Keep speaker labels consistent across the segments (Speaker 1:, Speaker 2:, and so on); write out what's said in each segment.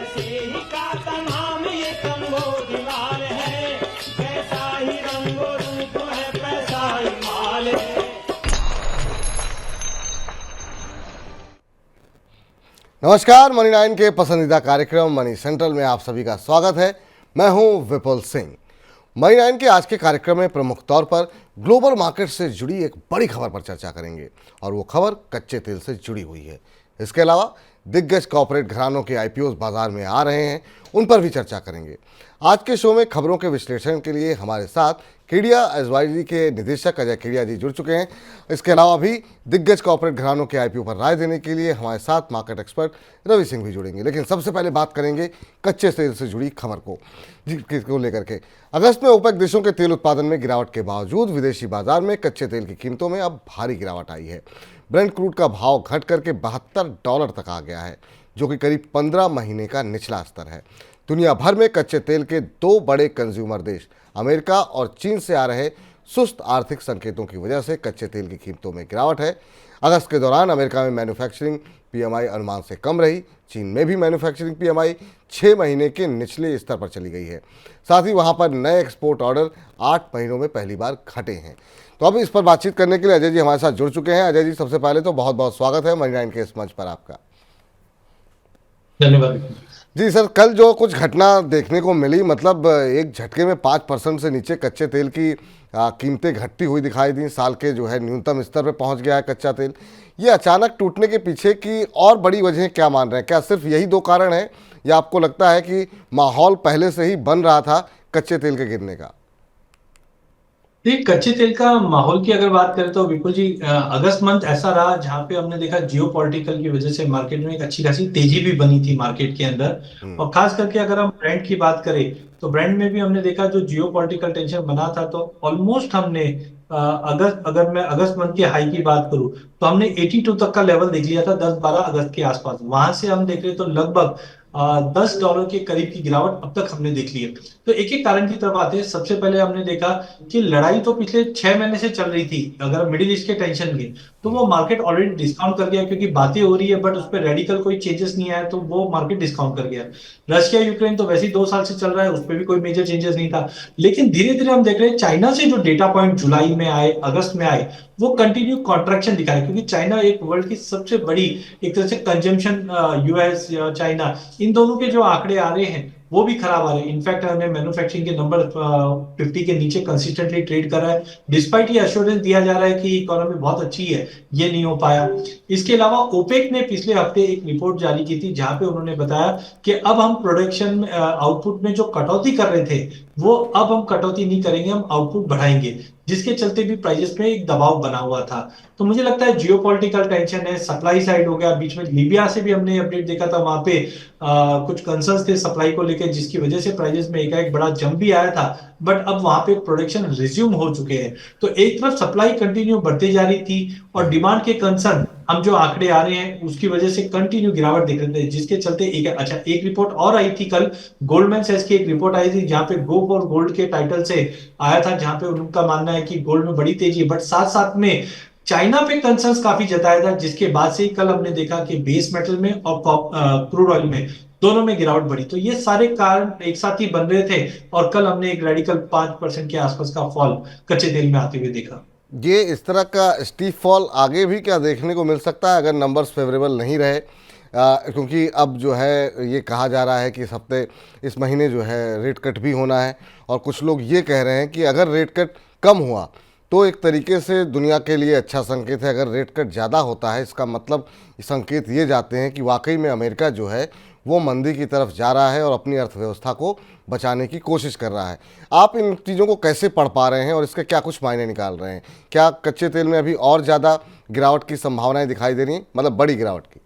Speaker 1: ऐसे ही का तमाम ये दीवार है, कैसा ही रंगो रूप है, पैसा ही माल है।
Speaker 2: नमस्कार, मनी 9 के पसंदीदा कार्यक्रम मनी सेंट्रल में आप सभी का स्वागत है। मैं हूं विपुल सिंह। मनी 9 के आज के कार्यक्रम में प्रमुख तौर पर ग्लोबल मार्केट से जुड़ी एक बड़ी खबर पर चर्चा करेंगे और वो खबर कच्चे तेल से जुड़ी हुई है। इसके अलावा दिग्गज कॉर्पोरेट घरानों के आईपीओ बाजार में आ रहे हैं, उन पर भी चर्चा करेंगे। आज के शो में खबरों के विश्लेषण के लिए हमारे साथ केडिया एडवाइजरी के निदेशक अजय केडिया जी जुड़ चुके हैं। इसके अलावा भी दिग्गज कॉर्पोरेट घरानों के आईपीओ पर राय देने के लिए हमारे साथ मार्केट एक्सपर्ट रवि सिंह भी जुड़ेंगे। लेकिन सबसे पहले बात करेंगे कच्चे तेल से जुड़ी खबर को लेकर के। अगस्त में ओपेक देशों के तेल उत्पादन में गिरावट के बावजूद विदेशी बाजार में कच्चे तेल की कीमतों में अब भारी गिरावट आई है। ब्रेंट क्रूड का भाव घट करके $72 तक आ गया है, जो कि करीब 15 महीने का निचला स्तर है। दुनिया भर में कच्चे तेल के दो बड़े कंज्यूमर देश अमेरिका और चीन से आ रहे सुस्त आर्थिक संकेतों की वजह से कच्चे तेल की कीमतों में गिरावट है। अगस्त के दौरान अमेरिका में मैन्युफैक्चरिंग पीएमआई अनुमान से कम रही। चीन में भी मैन्युफैक्चरिंग पीएमआई 6 महीने के निचले स्तर पर चली गई है। साथ ही वहां पर नए एक्सपोर्ट ऑर्डर 8 महीनों में पहली बार घटे हैं। तो अब इस पर बातचीत करने के लिए अजय जी हमारे साथ जुड़ चुके हैं। अजय जी, सबसे पहले तो बहुत बहुत स्वागत है मनी 9 के इस मंच पर आपका।
Speaker 3: धन्यवाद
Speaker 2: जी सर, कल जो कुछ घटना देखने को मिली, मतलब एक झटके में 5% से नीचे कच्चे तेल की कीमतें घटती हुई दिखाई दी। साल के जो है न्यूनतम स्तर पर पहुंच गया है कच्चा तेल। ये अचानक टूटने के पीछे की और बड़ी वजह क्या मान रहे हैं? क्या सिर्फ यही दो कारण है या आपको लगता है कि माहौल पहले से ही बन रहा था कच्चे तेल के गिरने का?
Speaker 3: देखिए, कच्चे तेल का माहौल की अगर बात करें तो विपुल जी, अगस्त मंथ ऐसा रहा जहां पे हमने देखा जियो पॉलिटिकल की वजह से मार्केट में एक अच्छी खासी तेजी भी बनी थी मार्केट के अंदर। और खास करके अगर हम ब्रांड की बात करें तो ब्रांड में भी हमने देखा जो जियो पॉलिटिकल टेंशन बना था, तो ऑलमोस्ट हमने अगर मैं अगस्त मंथ के हाई की बात करूं तो हमने 82 तक का लेवल देख लिया था 10-12 अगस्त के आसपास। वहां से हम देख रहे तो लगभग $10 के करीब की गिरावट अब तक हमने देख ली है। तो एक एक कारण की तरफ आते हैं। सबसे पहले हमने देखा कि लड़ाई तो पिछले 6 महीने से चल रही थी। अगर मिडिल ईस्ट के टेंशन की तो वो मार्केट ऑलरेडी डिस्काउंट कर गया, क्योंकि बातें हो रही है बट उस पर रेडिकल कोई चेंजेस नहीं आया, तो वो मार्केट डिस्काउंट कर गया। रशिया यूक्रेन तो वैसे ही 2 साल से चल रहा है, उस पर भी कोई मेजर चेंजेस नहीं था। लेकिन धीरे धीरे हम देख रहे हैं चाइना से जो डेटा पॉइंट जुलाई में आए, अगस्त में आए, वो कंटिन्यू कॉन्ट्रैक्शन दिखाए, क्योंकि चाइना एक वर्ल्ड की सबसे बड़ी एक तरह से कंजम्पशन, यूएस या चाइना, इन दोनों के जो आंकड़े आ रहे हैं वो भी खराब आ रहे हैं। इनफैक्ट हमने मैन्युफैक्चरिंग के नंबर 50 के नीचे कंसिस्टेंटली ट्रेड कर रहा है, डिस्पाइट ये एश्योरेंस दिया जा रहा है कि इकोनॉमी बहुत अच्छी है, ये नहीं हो पाया। इसके अलावा ओपेक ने पिछले हफ्ते एक रिपोर्ट जारी की थी जहां पे उन्होंने बताया कि अब हम प्रोडक्शन आउटपुट में जो कटौती कर रहे थे वो अब हम कटौती नहीं करेंगे, हम आउटपुट बढ़ाएंगे, जिसके चलते भी प्राइसेस में एक दबाव बना हुआ था। तो मुझे लगता है जियोपॉलिटिकल टेंशन है, सप्लाई साइड हो गया। बीच में लीबिया से भी हमने अपडेट देखा था, वहां पे कुछ कंसर्न्स थे सप्लाई को लेकर, जिसकी वजह से प्राइसेस में एक बड़ा जंप भी आया था। बट अब वहां पे प्रोडक्शन रिज्यूम हो चुके हैं। तो एक तरफ सप्लाई कंटिन्यू बढ़ती जा रही थी और डिमांड के कंसर्न, हम जो आंकड़े आ रहे हैं उसकी वजह से कंटिन्यू गिरावट देख रहे थे, जिसके चलते एक रिपोर्ट और आई थी कल, गोल्डमैन सैक्स की एक रिपोर्ट आई थी जहां पे गो फॉर गोल्ड के टाइटल से आया था, जहां पे उनका मानना है कि गोल्ड में बड़ी तेजी है, बट साथ साथ में चाइना पे कंसर्न्स काफी जताया था, जिसके बाद से ही कल हमने देखा कि बेस मेटल में और क्रूड ऑयल में दोनों में गिरावट बढ़ी। तो ये सारे कारण एक साथ ही बन रहे थे और कल हमने एक रेडिकल 5% के आसपास का फॉल कच्चे तेल में आते हुए देखा।
Speaker 2: ये इस तरह का स्टीप फॉल आगे भी क्या देखने को मिल सकता है अगर नंबर्स फेवरेबल नहीं रहे? क्योंकि अब जो है ये कहा जा रहा है कि इस महीने जो है रेट कट भी होना है, और कुछ लोग ये कह रहे हैं कि अगर रेट कट कम हुआ तो एक तरीके से दुनिया के लिए अच्छा संकेत है। अगर रेट कट ज़्यादा होता है इसका मतलब संकेत ये जाते हैं कि वाकई में अमेरिका जो है वो मंदी की तरफ जा रहा है और अपनी अर्थव्यवस्था को बचाने की कोशिश कर रहा है। आप इन चीज़ों को कैसे पढ़ पा रहे हैं और इसके क्या कुछ मायने निकाल रहे हैं? क्या कच्चे तेल में अभी और ज़्यादा गिरावट की संभावनाएं दिखाई दे रही हैं, मतलब बड़ी गिरावट की?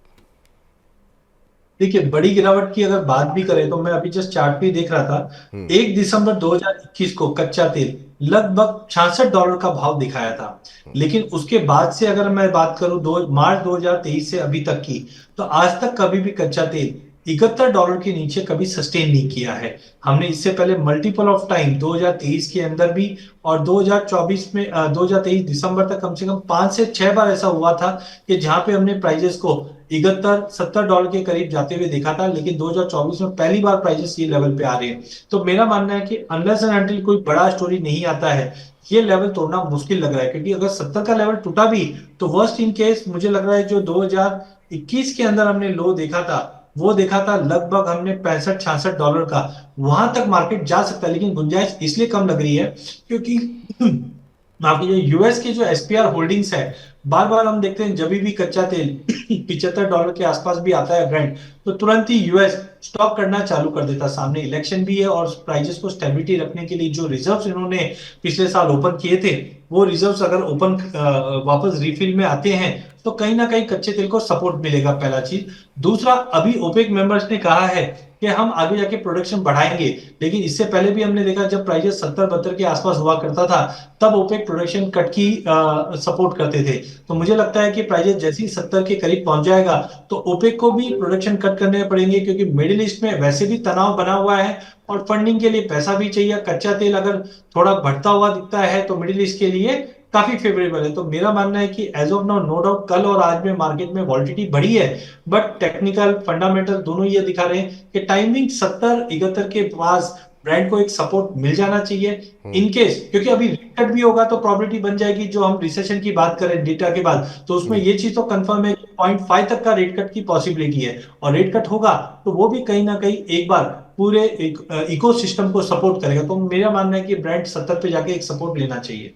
Speaker 3: देखिए, बड़ी गिरावट की अगर बात भी करें तो मैं अभी जस्ट चार्ट पे देख रहा था, 1 दिसंबर 2021 को कच्चा तेल लगभग $66 का भाव दिखाया था। लेकिन उसके बाद से अगर मैं बात करूं मार्च 2023 से अभी तक की, तो आज तक कभी भी कच्चा तेल $71 के नीचे कभी सस्टेन नहीं किया है। हमने इससे पहले मल्टीपल ऑफ टाइम 2023 के अंदर भी और 2024 में 2023 दिसंबर तक कम से कम 5 से 6 बार ऐसा हुआ था कि जहां पे हमने प्राइजेस को $71-70 के करीब जाते हुए देखा था, लेकिन 2024 में पहली बार प्राइसेस ये लेवल पे आ रहे हैं। तो मेरा मानना है कि अनलेस एंड अनटिल कोई बड़ा स्टोरी नहीं आता है, ये लेवल तोड़ना मुश्किल लग रहा है, क्योंकि अगर 70 का लेवल टूटा भी तो वर्स्ट इन केस मुझे लग रहा है जो 2021 के अंदर हमने लो देखा था, वो देखा था लगभग हमने $65-66 का, वहां तक मार्केट जा सकता है। लेकिन गुंजाइश इसलिए कम लग रही है क्योंकि माफ कीजिए, यूएस की जो एसपीआर होल्डिंग्स है, बार बार हम देखते हैं जब भी कच्चा तेल $75 के आसपास भी आता है ब्रांड, तो तुरंत ही यूएस स्टॉक करना चालू कर देता। सामने इलेक्शन भी है और प्राइजेस को स्टेबिलिटी रखने के लिए जो रिजर्व्स इन्होंने पिछले साल ओपन किए थे, वो रिजर्व्स अगर ओपन वापस रिफिल में आते हैं तो कहीं ना कहीं कच्चे तेल को सपोर्ट मिलेगा, पहला चीज। दूसरा, अभी ओपेक मेंबर्स ने कहा है कि हम आगे जाके प्रोडक्शन बढ़ाएंगे, लेकिन इससे पहले भी हमने देखा जब प्राइजेस 70-72 के आसपास हुआ करता था, तब ओपेक प्रोडक्शन कट की सपोर्ट करते थे। तो मुझे लगता है कि प्राइजेस जैसे ही 70 के करीब पहुंच जाएगा तो ओपेक को भी प्रोडक्शन कट करने पड़ेंगे, क्योंकि मिडिल ईस्ट में वैसे भी तनाव बना हुआ है और फंडिंग के लिए पैसा भी चाहिए। कच्चा तेल अगर थोड़ा बढ़ता हुआ दिखता है तो मिडिल ईस्ट के लिए काफी फेवरेबल है। तो मेरा मानना है कि as of now no doubt कल और आज में मार्केट में वॉलिटिलिटी बढ़ी है, बट टेक्निकल फंडामेंटल दोनों ये दिखा रहे हैं कि टाइमिंग 70-71 के पास ब्रांड को एक सपोर्ट मिल जाना चाहिए इन केस, क्योंकि अभी रेट कट भी होगा तो प्रोबेबिलिटी बन जाएगी, जो हम रिसेशन की बात करें डेटा के बाद, तो उसमें ये चीज तो कंफर्म है कि 0.5 तक का रेट कट की पॉसिबिलिटी है, और रेट कट होगा तो वो भी कहीं ना कहीं एक बार पूरे इकोसिस्टम को सपोर्ट करेगा। तो मेरा मानना है कि ब्रांड 70 पे जाके एक सपोर्ट लेना चाहिए।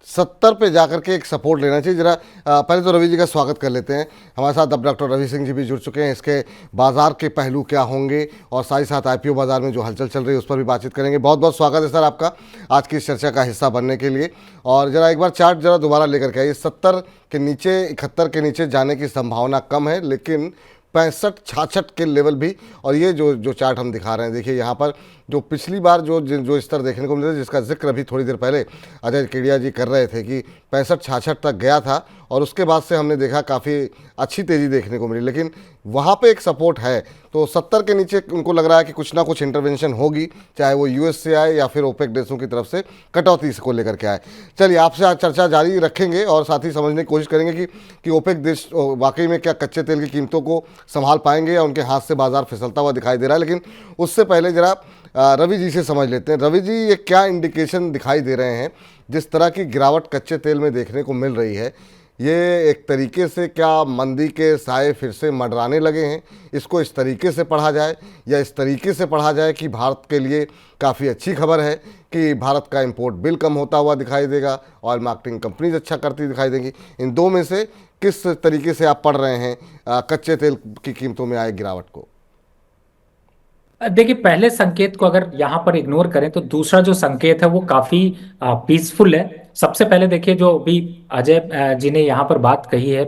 Speaker 2: 70 पे जाकर के एक सपोर्ट लेना चाहिए। जरा पहले तो रवि जी का स्वागत कर लेते हैं। हमारे साथ अब डॉक्टर रवि सिंह जी भी जुड़ चुके हैं। इसके बाजार के पहलू क्या होंगे और साथ ही साथ आईपीओ बाजार में जो हलचल चल रही है उस पर भी बातचीत करेंगे। बहुत बहुत स्वागत है सर आपका आज की इस चर्चा का हिस्सा बनने के लिए। और जरा एक बार चार्ट जरा दोबारा लेकर के आइए। 70 के नीचे 71 के नीचे जाने की संभावना कम है, लेकिन 65-66 के लेवल भी। और ये जो चार्ट हम दिखा रहे हैं, देखिए यहाँ पर जो पिछली बार जो स्तर देखने को मिला, जिसका जिक्र अभी थोड़ी देर पहले अजय केडिया जी कर रहे थे कि 65-66 तक गया था और उसके बाद से हमने देखा काफ़ी अच्छी तेज़ी देखने को मिली, लेकिन वहाँ पे एक सपोर्ट है। तो 70 के नीचे उनको लग रहा है कि कुछ ना कुछ इंटरवेंशन होगी, चाहे वो यूएस से आए या फिर ओपेक देशों की तरफ से कटौती को लेकर के आए। चलिए आपसे आज चर्चा जारी रखेंगे और साथ ही समझने की कोशिश करेंगे कि ओपेक देश वाकई में क्या कच्चे तेल की कीमतों को संभाल पाएंगे या उनके हाथ से बाजार फिसलता हुआ दिखाई दे रहा है। लेकिन उससे पहले जरा रवि जी से समझ लेते हैं। रवि जी, ये क्या इंडिकेशन दिखाई दे रहे हैं, जिस तरह की गिरावट कच्चे तेल में देखने को मिल रही है, ये एक तरीके से क्या मंदी के साए फिर से मंडराने लगे हैं? इसको इस तरीके से पढ़ा जाए या इस तरीके से पढ़ा जाए कि भारत के लिए काफ़ी अच्छी खबर है कि भारत का इंपोर्ट बिल कम होता हुआ दिखाई देगा, ऑयल मार्केटिंग कंपनीज अच्छा करती दिखाई देंगी। इन दो में से किस तरीके से आप पढ़ रहे हैं कच्चे तेल की कीमतों में आए गिरावट को?
Speaker 4: देखिए, पहले संकेत को अगर यहाँ पर इग्नोर करें तो दूसरा जो संकेत है वो काफी पीसफुल है। सबसे पहले देखिए, जो अभी अजय जी ने यहाँ पर बात कही है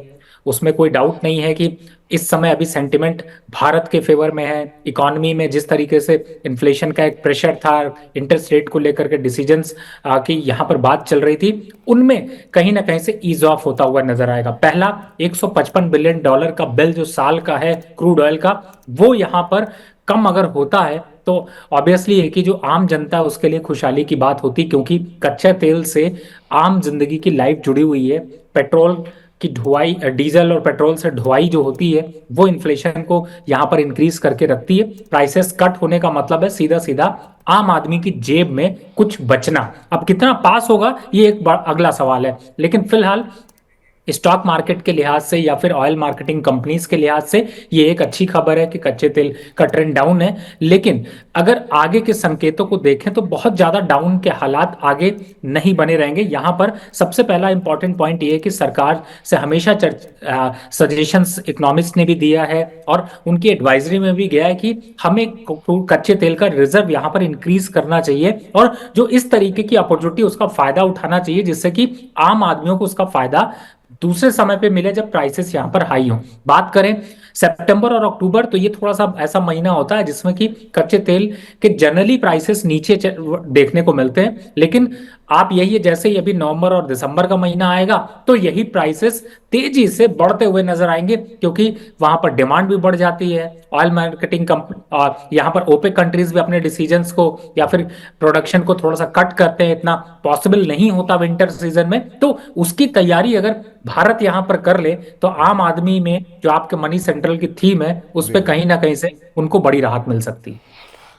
Speaker 4: उसमें कोई डाउट नहीं है कि इस समय अभी सेंटिमेंट भारत के फेवर में है। इकोनॉमी में जिस तरीके से इन्फ्लेशन का एक प्रेशर था, इंटरेस्ट रेट को लेकर के डिसीजंस की यहाँ पर बात चल रही थी, उनमें कहीं ना कहीं से ईज ऑफ होता हुआ नजर आएगा। पहला $155 बिलियन का बिल जो साल का है क्रूड ऑयल का, वो यहाँ पर कम अगर होता है तो ऑब्वियसली है कि जो आम जनता है उसके लिए खुशहाली की बात होती, क्योंकि कच्चे तेल से आम जिंदगी की लाइफ जुड़ी हुई है। पेट्रोल की ढुआई, डीजल और पेट्रोल से ढुआई जो होती है वो इन्फ्लेशन को यहाँ पर इंक्रीज करके रखती है। प्राइसेस कट होने का मतलब है सीधा सीधा आम आदमी की जेब में कुछ बचना। अब कितना पास होगा ये एक अगला सवाल है, लेकिन फिलहाल स्टॉक मार्केट के लिहाज से या फिर ऑयल मार्केटिंग कंपनीज के लिहाज से ये एक अच्छी खबर है कि कच्चे तेल का ट्रेंड डाउन है। लेकिन अगर आगे के संकेतों को देखें तो बहुत ज्यादा डाउन के हालात आगे नहीं बने रहेंगे। यहां पर सबसे पहला इंपॉर्टेंट पॉइंट ये है कि सरकार से हमेशा सजेशंस इकोनॉमिस्ट ने भी दिया है और उनकी एडवाइजरी में भी गया है कि हमें कच्चे तेल का रिजर्व यहां पर इंक्रीज करना चाहिए और जो इस तरीके की अपॉर्चुनिटी उसका फायदा उठाना चाहिए, जिससे कि आम आदमियों को उसका फायदा दूसरे समय पे मिले जब प्राइसेस यहां पर हाई हो। बात करें सितंबर और अक्टूबर तो ये थोड़ा सा ऐसा महीना होता है जिसमें कि कच्चे तेल के जनरली प्राइसेस नीचे देखने को मिलते हैं, लेकिन आप यही है, जैसे ही अभी नवंबर और दिसंबर का महीना आएगा तो यही प्राइसेस तेजी से बढ़ते हुए नजर आएंगे, क्योंकि वहां पर डिमांड भी बढ़ जाती है। ऑयल मार्केटिंग कंपनी और यहाँ पर ओपेक कंट्रीज भी अपने डिसीजंस को या फिर प्रोडक्शन को थोड़ा सा कट करते हैं, इतना पॉसिबल नहीं होता विंटर सीजन में, तो उसकी तैयारी अगर भारत यहाँ पर कर ले तो आम आदमी में जो आपके मनी सेंट्रल की थीम है उस पर कहीं ना कहीं से उनको बड़ी राहत मिल सकती है।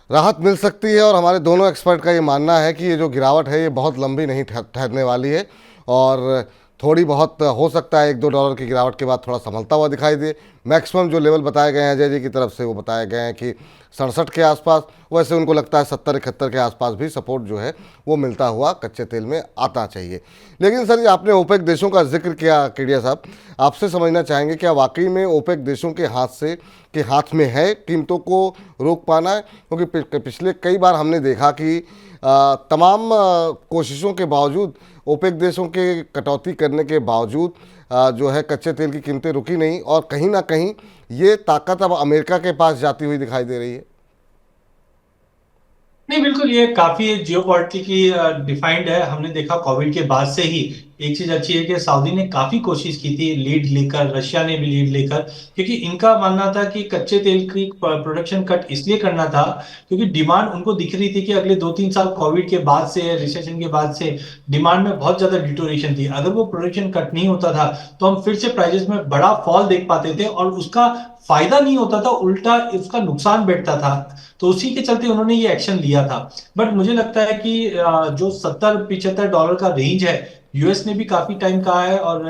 Speaker 2: राहत मिल सकती है। और हमारे दोनों एक्सपर्ट का ये मानना है कि ये जो गिरावट है ये बहुत लंबी नहीं ठहरने वाली है, और थोड़ी बहुत हो सकता है $1-2 की गिरावट के बाद थोड़ा संभलता हुआ दिखाई दे। मैक्सिमम जो लेवल बताए गए हैं अजय जी की तरफ से वो बताए गए हैं कि 67 के आसपास, वैसे उनको लगता है 70-71 के आसपास भी सपोर्ट जो है वो मिलता हुआ कच्चे तेल में आता चाहिए। लेकिन सर, ये आपने ओपेक देशों का जिक्र किया केडिया साहब, आपसे समझना चाहेंगे क्या वाकई में ओपेक देशों के हाथ में है कीमतों को रोक पाना है? क्योंकि पिछले कई बार हमने देखा कि तमाम कोशिशों के बावजूद, ओपेक देशों के कटौती करने के बावजूद जो है कच्चे तेल की कीमतें रुकी नहीं, और कहीं ना कहीं ये ताकत अब अमेरिका के पास जाती हुई दिखाई दे रही है।
Speaker 3: नहीं, बिल्कुल, ये काफी जियोपॉलिटिकली डिफाइंड है। हमने देखा कोविड के बाद से ही एक चीज अच्छी है कि सऊदी ने काफी कोशिश की थी लीड लेकर, रशिया ने भी लीड लेकर, क्योंकि इनका मानना था कि कच्चे तेल की प्रोडक्शन कट इसलिए करना था क्योंकि डिमांड उनको दिख रही थी कि अगले 2-3 साल कोविड के बाद से, रिसेशन के बाद से डिमांड में बहुत ज्यादा डिटोरेशन थी। अगर वो प्रोडक्शन कट नहीं होता था तो हम फिर से प्राइजेस में बड़ा फॉल देख पाते थे, और उसका फायदा नहीं होता था, उल्टा उसका नुकसान बैठता था। तो उसी के चलते उन्होंने ये एक्शन लिया था। बट मुझे लगता है कि जो $70-75 का रेंज है, यूएस ने भी काफी टाइम कहा है, और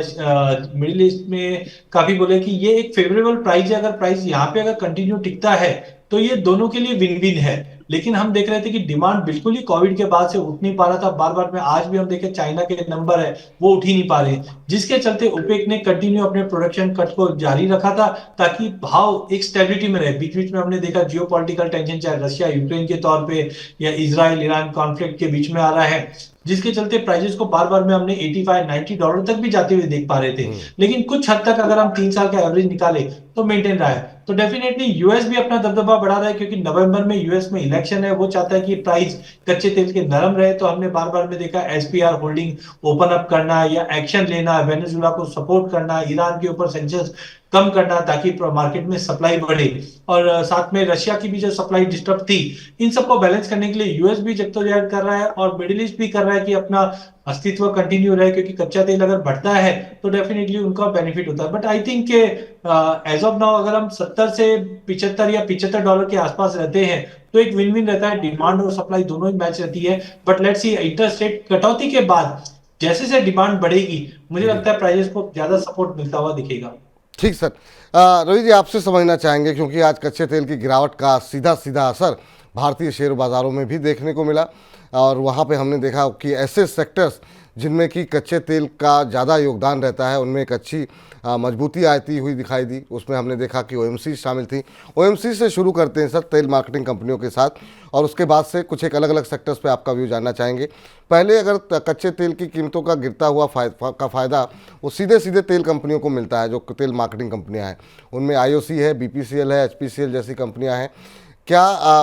Speaker 3: मिडिल ईस्ट में काफी बोले कि ये एक फेवरेबल प्राइस है। अगर प्राइस यहाँ पे अगर कंटिन्यू टिकता है तो ये दोनों के लिए विन विन है। लेकिन हम देख रहे थे कि डिमांड बिल्कुल ही कोविड के बाद से उठ नहीं पा रहा था, बार बार में। आज भी हम देखें चाइना के नंबर है वो उठ ही नहीं पा रहे, जिसके चलते ओपेक ने कंटिन्यू अपने प्रोडक्शन कट को जारी रखा था ताकि भाव एक स्टेबिलिटी में रहे। बीच बीच में हमने देखा जियोपॉलिटिकल टेंशन, चाहे रशिया यूक्रेन के तौर पे या इजराइल ईरान कॉन्फ्लिक्ट के बीच में आ रहा है, जिसके चलते प्राइजेस को बार बार में हमने $85-90 तक भी जाते हुए देख पा रहे थे। लेकिन कुछ हद तक अगर हम 3 साल का एवरेज निकाले तो मेंटेन रहा है। तो डेफिनेटली यूएस भी अपना दबदबा बढ़ा रहा है, क्योंकि नवंबर में यूएस में इलेक्शन है। वो चाहता है कि प्राइस कच्चे तेल के नरम रहे। तो हमने बार बार में देखा एसपीआर होल्डिंग ओपन अप करना या एक्शन लेना, वेनेजुएला को सपोर्ट करना, ईरान के ऊपर सैंक्शंस कम करना ताकि मार्केट में सप्लाई बढ़े, और साथ में रशिया की भी जो सप्लाई डिस्टर्ब थी, इन सबको बैलेंस करने के लिए यूएस भी जद्दोजहद कर रहा है और मिडिल ईस्ट भी कर रहा है कि अपना अस्तित्व कंटिन्यू रहे, क्योंकि कच्चा तेल अगर बढ़ता है तो डेफिनेटली उनका बेनिफिट होता है। बट आई थिंक के एज ऑफ नाउ अगर हम 70 से 75 या $75 के आसपास रहते हैं तो एक विन विन रहता है, डिमांड और सप्लाई दोनों ही मैच रहती है। बट लेट्स सी इंटरस्टेट कटौती के बाद जैसे से डिमांड बढ़ेगी, मुझे लगता है प्राइजेस को ज्यादा सपोर्ट मिलता हुआ दिखेगा।
Speaker 2: ठीक सर, रवि जी आपसे समझना चाहेंगे, क्योंकि आज कच्चे तेल की गिरावट का सीधा सीधा असर भारतीय शेयर बाज़ारों में भी देखने को मिला, और वहाँ पे हमने देखा कि ऐसे सेक्टर्स जिनमें कि कच्चे तेल का ज़्यादा योगदान रहता है उनमें एक अच्छी मजबूती आती हुई दिखाई दी। उसमें हमने देखा कि ओएमसी शामिल थी। ओएमसी से शुरू करते हैं सर, तेल मार्केटिंग कंपनियों के साथ, और उसके बाद से कुछ एक अलग अलग सेक्टर्स पे आपका व्यू जानना चाहेंगे। पहले अगर कच्चे तेल की कीमतों का गिरता हुआ फ़ायदा वो सीधे सीधे तेल कंपनियों को मिलता है, जो तेल मार्केटिंग कंपनियाँ हैं उनमें आईओसी है, बीपीसीएल है, एचपीसीएल जैसी कंपनियाँ हैं। क्या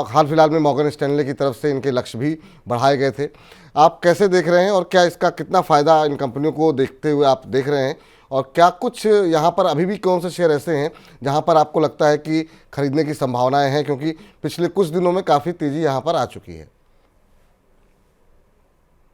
Speaker 2: हाल फिलहाल में मॉर्गन स्टैनले की तरफ से इनके लक्ष्य भी बढ़ाए गए थे, आप कैसे देख रहे हैं, और क्या इसका कितना फ़ायदा इन कंपनियों को देखते हुए आप देख रहे हैं, और क्या कुछ यहाँ पर अभी भी कौन से शेयर ऐसे हैं जहाँ पर आपको लगता है कि खरीदने की संभावनाएं हैं, क्योंकि पिछले कुछ दिनों में काफ़ी तेज़ी यहाँ पर आ चुकी है?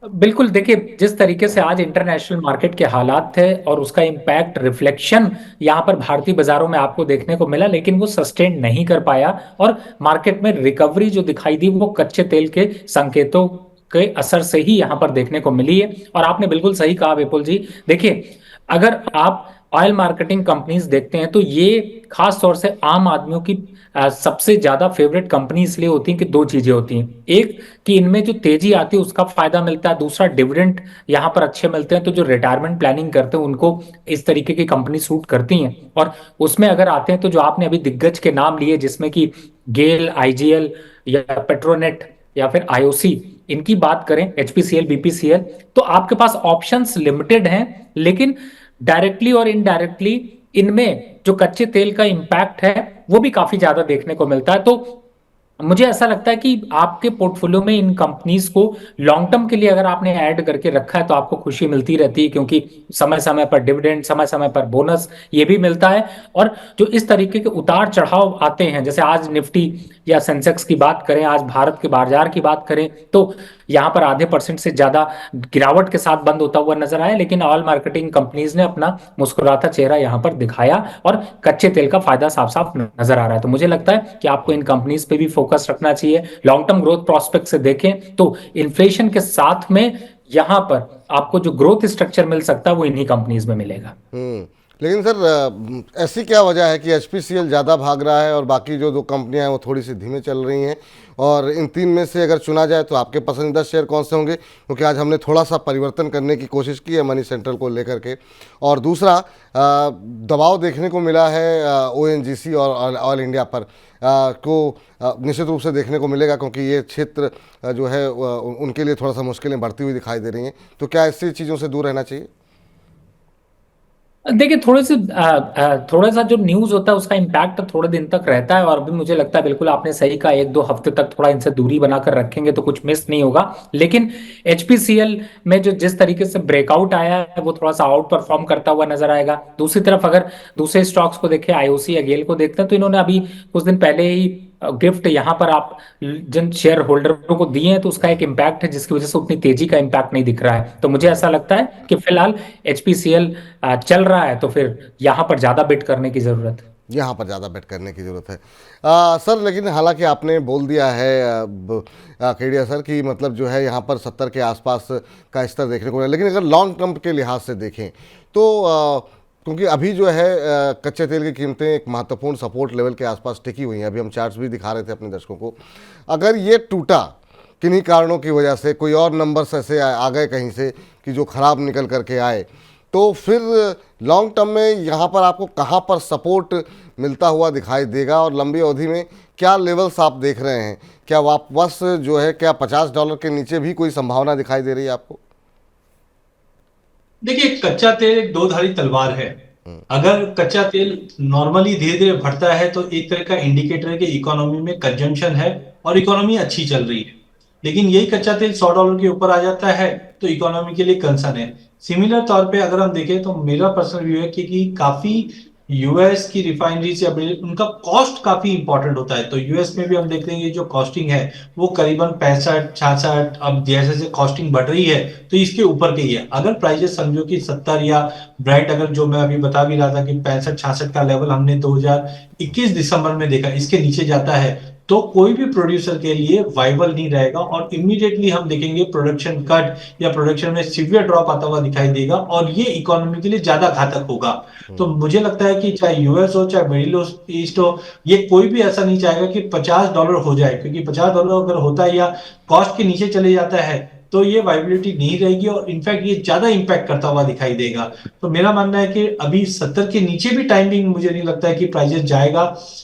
Speaker 4: बिल्कुल, देखिए जिस तरीके से आज इंटरनेशनल मार्केट के हालात थे और उसका इम्पैक्ट रिफ्लेक्शन यहाँ पर भारतीय बाजारों में आपको देखने को मिला, लेकिन वो सस्टेन नहीं कर पाया, और मार्केट में रिकवरी जो दिखाई दी वो कच्चे तेल के संकेतों के असर से ही यहाँ पर देखने को मिली है। और आपने बिल्कुल सही कहा विपुल जी, देखिए अगर आप ऑयल मार्केटिंग कंपनीज देखते हैं तो ये खास तौर से आम आदमियों की सबसे ज्यादा फेवरेट कंपनी इसलिए होती है कि दो चीजें होती हैं। एक कि इनमें जो तेजी आती है उसका फायदा मिलता है, दूसरा डिविडेंड यहाँ पर अच्छे मिलते हैं। तो जो रिटायरमेंट प्लानिंग करते हैं उनको इस तरीके की कंपनी सूट करती हैं। और उसमें अगर आते हैं तो जो आपने अभी दिग्गज के नाम लिए, जिसमें कि गेल, आईजीएल या पेट्रोनेट या फिर आईओसी, इनकी बात करें, एचपीसीएल, बीपीसीएल, तो आपके पास ऑप्शंस लिमिटेड हैं, लेकिन डायरेक्टली और इनडायरेक्टली इनमें जो कच्चे तेल का इम्पैक्ट है वो भी काफी ज्यादा देखने को मिलता है। तो मुझे ऐसा लगता है कि आपके पोर्टफोलियो में इन कंपनीज को लॉन्ग टर्म के लिए अगर आपने ऐड करके रखा है तो आपको खुशी मिलती रहती है, क्योंकि समय समय पर डिविडेंड, समय समय पर बोनस ये भी मिलता है। और जो इस तरीके के उतार चढ़ाव आते हैं, जैसे आज निफ्टी या सेंसेक्स की बात करें, आज भारत के बाजार की बात करें, तो यहाँ पर आधे % से ज्यादा गिरावट के साथ बंद होता हुआ नजर आया, लेकिन ऑल मार्केटिंग कंपनीज ने अपना मुस्कुराता चेहरा यहाँ पर दिखाया और कच्चे तेल का फायदा साफ साफ नजर आ रहा है। तो मुझे लगता है कि आपको इन कंपनीज पे भी फोकस रखना चाहिए। लॉन्ग टर्म ग्रोथ प्रोस्पेक्ट से देखें तो इन्फ्लेशन के साथ में यहाँ पर आपको जो ग्रोथ स्ट्रक्चर मिल सकता है वो इन्हीं कंपनीज में मिलेगा।
Speaker 2: लेकिन सर ऐसी क्या वजह है कि HPCL ज़्यादा भाग रहा है और बाकी जो दो कंपनियां हैं वो थोड़ी सी धीमे चल रही हैं, और इन तीन में से अगर चुना जाए तो आपके पसंदीदा शेयर कौन से होंगे? क्योंकि आज हमने थोड़ा सा परिवर्तन करने की कोशिश की है मनी सेंट्रल को लेकर के। और दूसरा दबाव देखने को मिला है ONGC और ऑयल इंडिया पर को निश्चित रूप से देखने को मिलेगा, क्योंकि ये क्षेत्र जो है उनके लिए थोड़ा सा मुश्किलें बढ़ती हुई दिखाई दे रही हैं। तो क्या ऐसी चीज़ों से दूर रहना चाहिए?
Speaker 4: देखिए, थोड़ा सा जो न्यूज होता है उसका इम्पैक्ट थोड़े दिन तक रहता है, और अभी मुझे लगता है बिल्कुल आपने सही कहा, 1-2 हफ्ते तक थोड़ा इनसे दूरी बनाकर रखेंगे तो कुछ मिस नहीं होगा। लेकिन HPCL में जो जिस तरीके से ब्रेकआउट आया है वो थोड़ा सा आउट परफॉर्म करता हुआ नजर आएगा। दूसरी तरफ अगर दूसरे स्टॉक्स को देखें, IOC या गेल को देखते हैं, तो इन्होंने अभी कुछ दिन पहले ही गिफ्ट यहाँ पर आप जिन शेयर होल्डरों को दिए हैं तो उसका एक इम्पैक्ट है जिसकी वजह से उतनी तेजी का इम्पैक्ट नहीं दिख रहा है। तो मुझे ऐसा लगता है कि फिलहाल HPCL चल रहा है तो फिर यहाँ पर ज्यादा बिट करने की जरूरत है।
Speaker 2: यहाँ पर ज़्यादा बेट करने की ज़रूरत है सर। लेकिन हालांकि आपने बोल दिया है केडिया सर कि मतलब जो है यहाँ पर 70 के आसपास का स्तर देखने को मिला, लेकिन अगर लॉन्ग टर्म के लिहाज से देखें तो क्योंकि अभी जो है कच्चे तेल की कीमतें एक महत्वपूर्ण सपोर्ट लेवल के आसपास टिकी हुई हैं। अभी हम चार्ट्स भी दिखा रहे थे अपने दर्शकों को। अगर ये टूटा किन्हीं कारणों की वजह से, कोई और नंबर्स ऐसे आ गए कहीं से कि जो ख़राब निकल करके आए, तो फिर लॉन्ग टर्म में यहाँ पर आपको कहाँ पर सपोर्ट मिलता हुआ दिखाई देगा, और लंबी अवधि में क्या लेवल्स आप देख रहे हैं? क्या वापस जो है क्या $50 के नीचे भी कोई संभावना दिखाई दे रही है आपको?
Speaker 3: देखिए, कच्चा तेल एक दो धारी तलवार है। अगर कच्चा तेल नॉर्मली धीरे धीरे बढ़ता है तो एक तरह का इंडिकेटर है कि इकोनॉमी में कंजम्पशन है और इकोनॉमी अच्छी चल रही है। लेकिन यही कच्चा तेल $100 के ऊपर आ जाता है तो इकोनॉमी के लिए कंसर्न है। सिमिलर तौर पे अगर हम देखें तो मेरा पर्सनल व्यू है कि काफी यूएस की रिफाइनरी से उनका कॉस्ट काफी इंपॉर्टेंट होता है। तो यूएस में भी हम देख लेंगे जो कॉस्टिंग है वो करीबन 65-66, अब जैसे जैसे कॉस्टिंग बढ़ रही है तो इसके ऊपर की है। अगर प्राइजेस समझो कि 70 या ब्राइट, अगर जो मैं अभी बता भी रहा था कि 65-66 का लेवल हमने 2021 दिसंबर में देखा, इसके नीचे जाता है तो कोई भी प्रोड्यूसर के लिए वाइबल नहीं रहेगा और इमीडिएटली हम देखेंगे प्रोडक्शन कट या प्रोडक्शन में सीवियर ड्रॉप आता हुआ दिखाई देगा और ये इकोनॉमी के लिए ज्यादा घातक होगा। तो मुझे लगता है कि चाहे यूएस हो चाहे मिडिल ईस्ट हो, ये कोई भी ऐसा नहीं चाहेगा कि $50 हो जाए, क्योंकि $50 अगर होता है या कॉस्ट के नीचे चले जाता है तो ये वाइबिलिटी नहीं रहेगी और इनफैक्ट ये ज्यादा इंपैक्ट करता हुआ दिखाई देगा। तो मेरा मानना है कि अभी 70 के नीचे भी टाइमिंग मुझे नहीं लगता है कि प्राइजेस जाएगा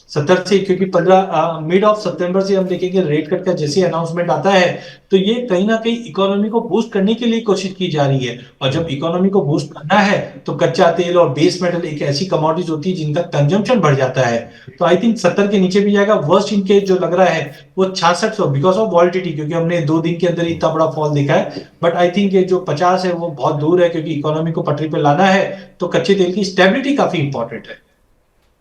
Speaker 3: 70 से, क्योंकि 15 मिड ऑफ सितंबर से हम देखेंगे रेट कट का जैसे अनाउंसमेंट आता है तो ये कहीं ना कहीं इकोनॉमी को बूस्ट करने के लिए कोशिश की जा रही है। और जब इकोनॉमी को बूस्ट करना है तो कच्चा तेल और बेस मेटल एक ऐसी कमोडिटीज होती है जिनका कंजम्पशन बढ़ जाता है। तो आई थिंक 70 के नीचे भी जाएगा। वर्स्ट इन केस जो लग रहा है वो 66 बिकॉज ऑफ वॉलिटिलिटी, क्योंकि हमने 2 दिन के अंदर इतना बड़ा फॉल देखा है। बट आई थिंक ये जो 50 है वो बहुत दूर है, क्योंकि इकोनॉमी को पटरी पे लाना है तो कच्चे तेल की स्टेबिलिटी काफी इंपॉर्टेंट है।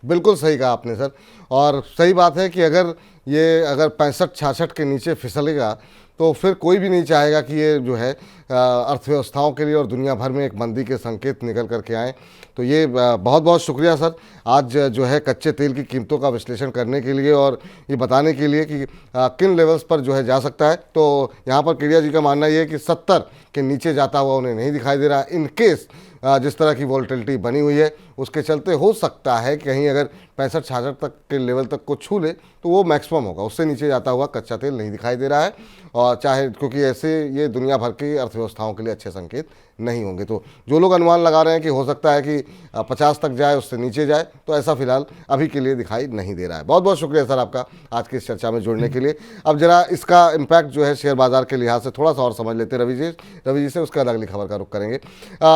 Speaker 2: बिल्कुल सही कहा आपने सर, और सही बात है कि अगर 65-66 के नीचे फिसलेगा तो फिर कोई भी नहीं चाहेगा कि ये जो है अर्थव्यवस्थाओं के लिए और दुनिया भर में एक मंदी के संकेत निकल करके आए। तो ये बहुत बहुत शुक्रिया सर, आज जो है कच्चे तेल की कीमतों का विश्लेषण करने के लिए और ये बताने के लिए कि किन लेवल्स पर जो है जा सकता है। तो यहाँ पर केडिया जी का मानना ये है कि 70 के नीचे जाता हुआ उन्हें नहीं दिखाई दे रहा। इन केस जिस तरह की वॉलेटिलिटी बनी हुई है उसके चलते हो सकता है कि कहीं अगर 65-66 तक के लेवल तक को छू ले तो वो मैक्सिमम होगा, उससे नीचे जाता हुआ कच्चा तेल नहीं दिखाई दे रहा है। और चाहे क्योंकि ऐसे ये दुनिया भर की अर्थव्यवस्थाओं के लिए अच्छे संकेत नहीं होंगे। तो जो लोग अनुमान लगा रहे हैं कि हो सकता है कि 50 तक जाए, उससे नीचे जाए, तो ऐसा फिलहाल अभी के लिए दिखाई नहीं दे रहा है। बहुत बहुत शुक्रिया सर आपका आज की इस चर्चा में जुड़ने के लिए। अब जरा इसका इम्पैक्ट जो है शेयर बाजार के लिहाज से थोड़ा सा और समझ लेते हैं रवि जी से, उसके बाद अगली खबर का रुख करेंगे।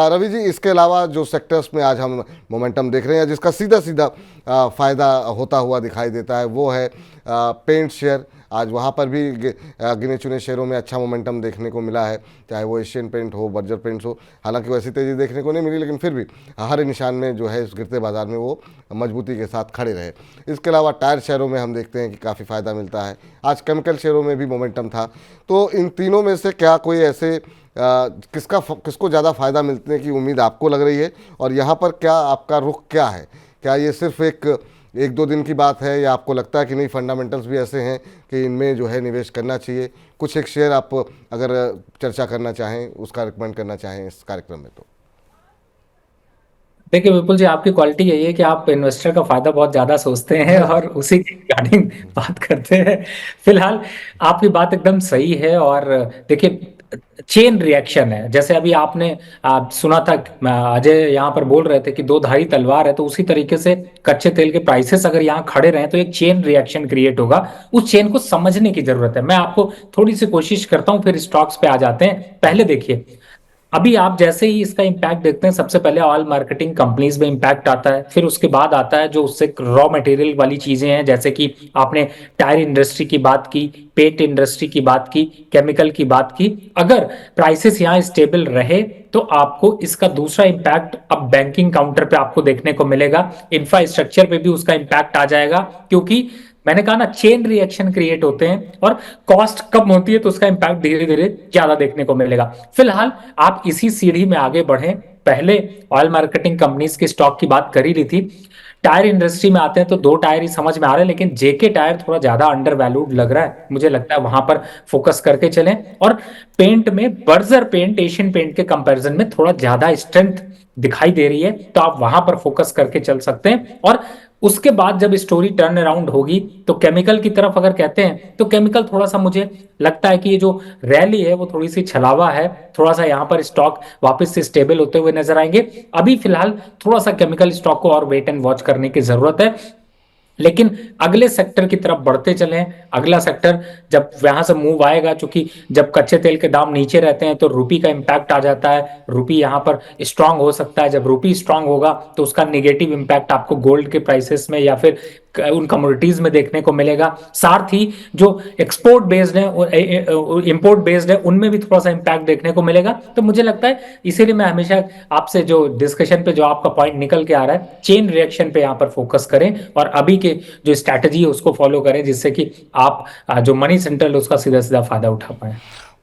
Speaker 2: रवि जी, इसके अलावा जो सेक्टर्स में आज हम मोमेंटम देख रहे हैं जिसका सीधा सीधा फ़ायदा होता हुआ दिखाई देता है वो है पेंट शेयर। आज वहाँ पर भी गिने चुने शेयरों में अच्छा मोमेंटम देखने को मिला है, चाहे वो एशियन पेंट हो, बर्जर पेंट्स हो। हालांकि वैसी तेज़ी देखने को नहीं मिली, लेकिन फिर भी हर निशान में जो है इस गिरते बाजार में वो मजबूती के साथ खड़े रहे। इसके अलावा टायर शेयरों में हम देखते हैं कि काफ़ी फ़ायदा मिलता है। आज केमिकल शेयरों में भी मोमेंटम था। तो इन तीनों में से क्या कोई ऐसे किसको ज़्यादा फ़ायदा मिलने की उम्मीद आपको लग रही है, और यहाँ पर क्या आपका रुख क्या है? क्या ये सिर्फ एक दो दिन की बात है, या आपको लगता है कि नहीं फंडामेंटल्स भी ऐसे हैं कि इनमें जो है निवेश करना चाहिए? कुछ एक शेयर आप अगर चर्चा करना चाहें, उसका रिकमेंड करना चाहें इस कार्यक्रम में तो।
Speaker 4: देखिए विपुल जी, आपकी क्वालिटी यही है कि आप इन्वेस्टर का फायदा बहुत ज्यादा सोचते हैं और उसी की रिगार्डिंग बात करते हैं। फिलहाल आपकी बात एकदम सही है। और देखिए चेन रिएक्शन है, जैसे अभी आपने सुना था, अजय यहाँ पर बोल रहे थे कि दो धारी तलवार है, तो उसी तरीके से कच्चे तेल के प्राइसेस अगर यहाँ खड़े रहे तो एक चेन रिएक्शन क्रिएट होगा। उस चेन को समझने की जरूरत है। मैं आपको थोड़ी सी कोशिश करता हूँ, फिर स्टॉक्स पे आ जाते हैं। पहले देखिए, अभी आप जैसे ही इसका इंपैक्ट देखते हैं, सबसे पहले ऑयल मार्केटिंग कंपनीज में इंपैक्ट आता है, फिर उसके बाद आता है जो उससे रॉ मटेरियल वाली चीजें हैं, जैसे कि आपने टायर इंडस्ट्री की बात की, पेंट इंडस्ट्री की बात की, केमिकल की बात की। अगर प्राइसेस यहाँ स्टेबल रहे तो आपको इसका दूसरा इंपैक्ट अब बैंकिंग काउंटर पे आपको देखने को मिलेगा। इंफ्रास्ट्रक्चर पे भी उसका इंपैक्ट आ जाएगा, क्योंकि मैंने कहा ना चेन रिएक्शन क्रिएट होते हैं, और कॉस्ट कम होती है तो उसका इंपैक्ट धीरे धीरे ज्यादा देखने को मिलेगा। फिलहाल आप इसी सीढ़ी में आगे बढ़े। पहले ऑयल मार्केटिंग कंपनीज के स्टॉक की बात कर ही ली थी। टायर इंडस्ट्री में आते हैं तो दो टायर ही समझ में आ रहे हैं, लेकिन जेके टायर थोड़ा ज्यादा अंडर वैल्यूड लग रहा है, मुझे लगता है वहां पर फोकस करके चलें। और पेंट में बर्जर पेंट एशियन पेंट के कंपैरिजन में थोड़ा ज्यादा स्ट्रेंथ दिखाई दे रही है, तो आप वहां पर फोकस करके चल सकते हैं। और उसके बाद जब स्टोरी टर्न अराउंड होगी तो केमिकल की तरफ अगर कहते हैं तो केमिकल थोड़ा सा मुझे लगता है कि ये जो रैली है वो थोड़ी सी छलावा है, थोड़ा सा यहाँ पर स्टॉक वापस से स्टेबल होते हुए नजर आएंगे। अभी फिलहाल थोड़ा सा केमिकल स्टॉक को और वेट एंड वॉच करने की जरूरत है। लेकिन अगले सेक्टर की तरफ बढ़ते चलें। अगला सेक्टर जब यहां से मूव आएगा, क्योंकि जब कच्चे तेल के दाम नीचे रहते हैं तो रुपी का इंपैक्ट आ जाता है, रुपी यहां पर स्ट्रांग हो सकता है। जब रुपी स्ट्रांग होगा तो उसका नेगेटिव इंपैक्ट आपको गोल्ड के प्राइसेस में या फिर उन कमोडिटीज में देखने को मिलेगा। साथ ही जो एक्सपोर्ट बेस्ड है और इंपोर्ट बेस्ड है उनमें भी थोड़ा सा इंपैक्ट देखने को मिलेगा। तो मुझे लगता है इसीलिए मैं हमेशा आपसे जो डिस्कशन पे जो आपका पॉइंट निकल के आ रहा है, चेन रिएक्शन पे यहाँ पर फोकस करें और अभी के जो स्ट्रैटेजी है उसको फॉलो करें, जिससे कि आप जो मनी सेंट्रल उसका सीधा सीधा फायदा उठा पाए।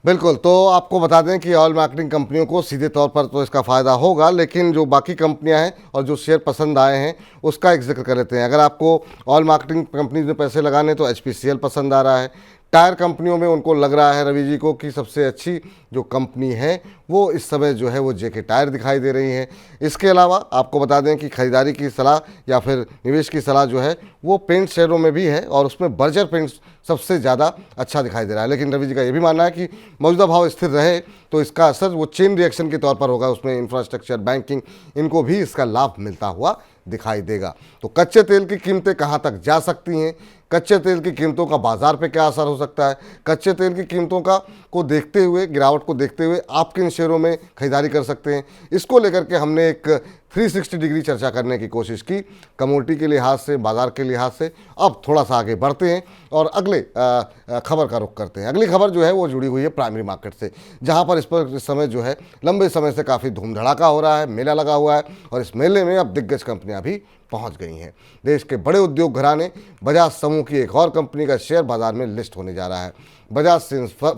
Speaker 2: बिल्कुल। तो आपको बता दें कि ऑयल मार्केटिंग कंपनियों को सीधे तौर पर तो इसका फ़ायदा होगा, लेकिन जो बाकी कंपनियां हैं और जो शेयर पसंद आए हैं उसका एक जिक्र कर लेते हैं। अगर आपको ऑयल मार्केटिंग कंपनीज में पैसे लगाने तो HPCL पसंद आ रहा है। टायर कंपनियों में उनको लग रहा है रवि जी को कि सबसे अच्छी जो कंपनी है वो इस समय जो है वो जेके टायर दिखाई दे रही है। इसके अलावा आपको बता दें कि खरीदारी की सलाह या फिर निवेश की सलाह जो है वो पेंट शेयरों में भी है, और उसमें बर्जर पेंट सबसे ज़्यादा अच्छा दिखाई दे रहा है। लेकिन रवि जी का ये भी मानना है कि मौजूदा भाव स्थिर रहे तो इसका असर वो चेन रिएक्शन के तौर पर होगा, उसमें इंफ्रास्ट्रक्चर, बैंकिंग, इनको भी इसका लाभ मिलता हुआ दिखाई देगा। तो कच्चे तेल की कीमतें कहाँ तक जा सकती हैं, कच्चे तेल की कीमतों का बाजार पे क्या असर हो सकता है, कच्चे तेल की कीमतों को देखते हुए, गिरावट को देखते हुए आप किन शेयरों में खरीदारी कर सकते हैं, इसको लेकर के हमने एक 360 डिग्री चर्चा करने की कोशिश की, कमोडिटी के लिहाज से, बाजार के लिहाज से। अब थोड़ा सा आगे बढ़ते हैं और अगले खबर का रुख करते हैं। अगली खबर जो है वो जुड़ी हुई है प्राइमरी मार्केट से, जहां पर इस समय जो है लंबे समय से काफ़ी धूम धड़ाका हो रहा है, मेला लगा हुआ है, और इस मेले में अब दिग्गज कंपनियां भी पहुंच गई हैं। देश के बड़े उद्योग घराने बजाज समूह की एक और कंपनी का शेयर बाजार में लिस्ट होने जा रहा है। बजाज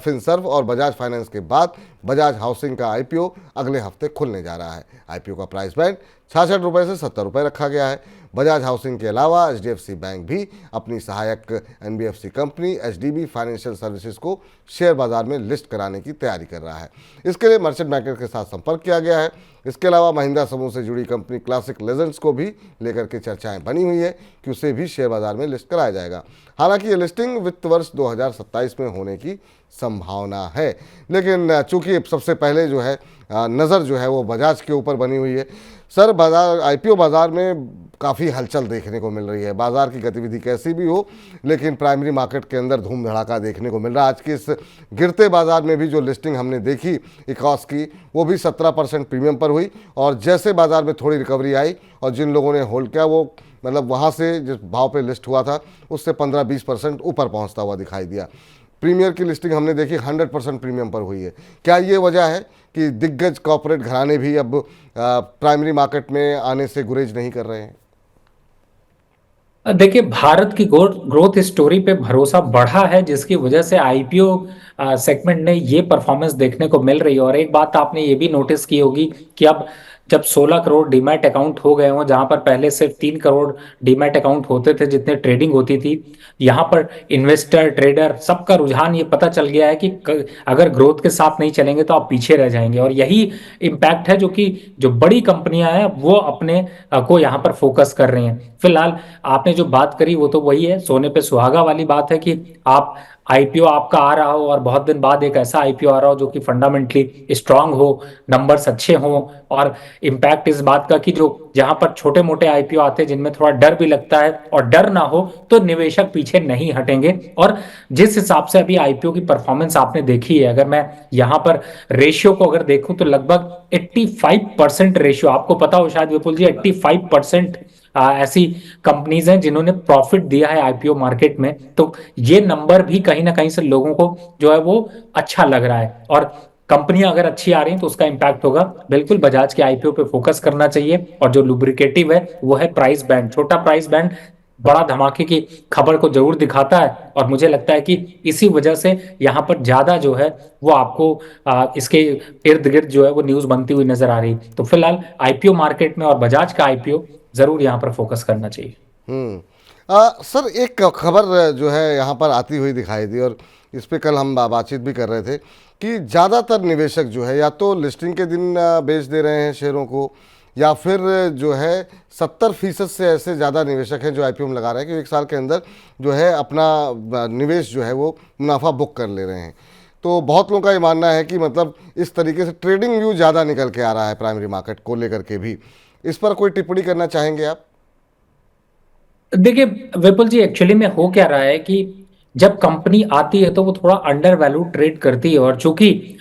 Speaker 2: फिनसर्व और बजाज फाइनेंस के बाद बजाज हाउसिंग का IPO अगले हफ्ते खुलने जा रहा है। IPO का प्राइस बैंड 66 रुपये से 70 रुपये रखा गया है। बजाज हाउसिंग के अलावा एचडीएफसी बैंक भी अपनी सहायक NBFC company HDB financial services को शेयर बाजार में लिस्ट कराने की तैयारी कर रहा है। इसके लिए मर्चेंट बैंकर के साथ संपर्क किया गया है। इसके अलावा महिंद्रा समूह से जुड़ी कंपनी क्लासिक लेजेंड्स को भी लेकर के चर्चाएं बनी हुई है कि उसे भी शेयर बाजार में लिस्ट कराया जाएगा। हालांकि ये लिस्टिंग वित्त वर्ष 2027 में होने की संभावना है, लेकिन चूंकि सबसे पहले जो है नज़र जो है वो बजाज के ऊपर बनी हुई है। सर, बाजार आईपीओ बाजार में काफ़ी हलचल देखने को मिल रही है। बाजार की गतिविधि कैसी भी हो, लेकिन प्राइमरी मार्केट के अंदर धूम धड़ाका देखने को मिल रहा है। आज के इस गिरते बाजार में भी जो लिस्टिंग हमने देखी इकॉस की, वो भी 17% प्रीमियम पर हुई, और जैसे बाजार में थोड़ी रिकवरी आई और जिन लोगों ने होल्ड किया वो मतलब वहाँ से जिस भाव पे लिस्ट हुआ था उससे 15-20% ऊपर पहुँचता हुआ दिखाई दिया। प्रीमियर की लिस्टिंग हमने देखी 100% प्रीमियम पर हुई है। क्या ये वजह है कि दिग्गज कॉर्पोरेट घराने भी अब प्राइमरी मार्केट में आने से गुरेज नहीं कर रहे हैं?
Speaker 4: देखिए, भारत की ग्रोथ स्टोरी पे भरोसा बढ़ा है, जिसकी वजह से आईपीओ सेगमेंट ने ये परफॉर्मेंस देखने को मिल रही है। और एक बात आपने ये भी नोटिस की होगी कि अब जब 16 करोड़ डीमैट अकाउंट हो गए हों, जहां पर पहले सिर्फ 3 करोड़ डीमैट अकाउंट होते थे जितने ट्रेडिंग होती थी, यहाँ पर इन्वेस्टर ट्रेडर सबका रुझान ये पता चल गया है कि अगर ग्रोथ के साथ नहीं चलेंगे तो आप पीछे रह जाएंगे। और यही इम्पैक्ट है जो बड़ी कंपनियां हैं वो अपने को यहाँ पर फोकस कर रही हैं। फिलहाल आपने जो बात करी वो तो वही है, सोने पे सुहागा वाली बात है कि आप आईपीओ आपका आ रहा हो और बहुत दिन बाद एक ऐसा आईपीओ आ रहा हो जो कि फंडामेंटली स्ट्रांग हो, नंबर्स अच्छे हों, और इम्पैक्ट इस बात का कि जो जहां पर छोटे मोटे आईपीओ आते हैं जिनमें थोड़ा डर भी लगता है और डर ना हो तो निवेशक पीछे नहीं हटेंगे। और जिस हिसाब से अभी आईपीओ की परफॉर्मेंस आपने देखी है, अगर मैं यहाँ पर रेशियो को अगर देखूं तो लगभग 85% रेशियो, आपको पता हो शायद विपुल जी, 85% ऐसी कंपनीज हैं जिन्होंने प्रॉफिट दिया है आईपीओ मार्केट में। तो ये नंबर भी कहीं ना कहीं से लोगों को जो है वो अच्छा लग रहा है, और कंपनियां अगर अच्छी आ रही हैं तो उसका इंपैक्ट होगा। बिल्कुल बजाज के आईपीओ पे फोकस करना चाहिए। और जो लुब्रिकेटिव है वो है प्राइस बैंड। छोटा प्राइस बैंड बड़ा धमाके की खबर को जरूर दिखाता है, और मुझे लगता है कि इसी वजह से यहाँ पर ज्यादा जो है वो आपको इसके इर्द गिर्द जो है वो न्यूज बनती हुई नजर आ रही। तो फिलहाल आईपीओ मार्केट में और बजाज का आईपीओ जरूर यहाँ पर फोकस करना चाहिए।
Speaker 2: सर, एक खबर जो है यहाँ पर आती हुई दिखाई दी, और इस पे कल हम बातचीत भी कर रहे थे कि ज़्यादातर निवेशक जो है या तो लिस्टिंग के दिन बेच दे रहे हैं शेयरों को, या फिर जो है 70% से ऐसे ज़्यादा निवेशक हैं जो आईपीओ में लगा रहे हैं कि एक साल के अंदर जो है अपना निवेश जो है वो मुनाफा बुक कर ले रहे हैं। तो बहुत लोगों का ये मानना है कि मतलब इस तरीके से ट्रेडिंग व्यू ज़्यादा निकल के आ रहा है प्राइमरी मार्केट को लेकर के भी। इस पर कोई टिप्पणी करना चाहेंगे आप?
Speaker 4: देखिए विपुल जी, एक्चुअली में हो क्या रहा है कि जब कंपनी आती है तो वो थोड़ा अंडर वैल्यू ट्रेड करती है, और चूंकि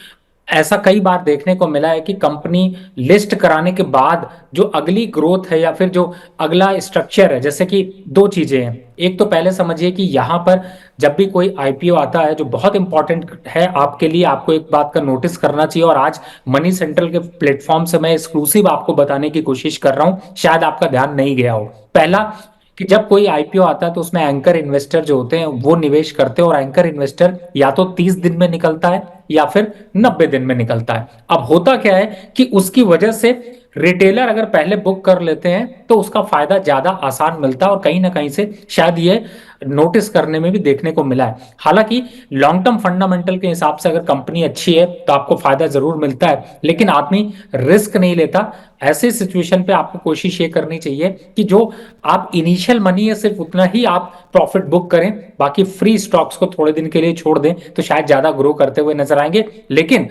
Speaker 4: ऐसा कई बार देखने को मिला है कि कंपनी लिस्ट कराने के बाद जो अगली ग्रोथ है या फिर जो अगला स्ट्रक्चर है, जैसे कि दो चीजें हैं। एक तो पहले समझिए कि यहाँ पर जब भी कोई आईपीओ आता है, जो बहुत इंपॉर्टेंट है आपके लिए, आपको एक बात का नोटिस करना चाहिए, और आज मनी सेंट्रल के प्लेटफॉर्म से मैं एक्सक्लूसिव आपको बताने की कोशिश कर रहा हूं, शायद आपका ध्यान नहीं गया हो। पहला कि जब कोई आईपीओ आता है तो उसमें एंकर इन्वेस्टर जो होते हैं वो निवेश करते हैं, और एंकर इन्वेस्टर या तो 30 दिन में निकलता है या फिर 90 दिन में निकलता है। अब होता क्या है कि उसकी वजह से रिटेलर अगर पहले बुक कर लेते हैं तो उसका फायदा ज्यादा आसान मिलता है, और कहीं ना कहीं से शायद ये नोटिस करने में भी देखने को मिला है। हालांकि लॉन्ग टर्म फंडामेंटल के हिसाब से अगर कंपनी अच्छी है तो आपको फायदा जरूर मिलता है, लेकिन आदमी रिस्क नहीं लेता। ऐसे सिचुएशन पे आपको कोशिश ये करनी चाहिए कि जो आप इनिशियल मनी है सिर्फ उतना ही आप प्रॉफिट बुक करें, बाकी फ्री स्टॉक्स को थोड़े दिन के लिए छोड़ दें तो शायद ज्यादा ग्रो करते हुए नजर आएंगे। लेकिन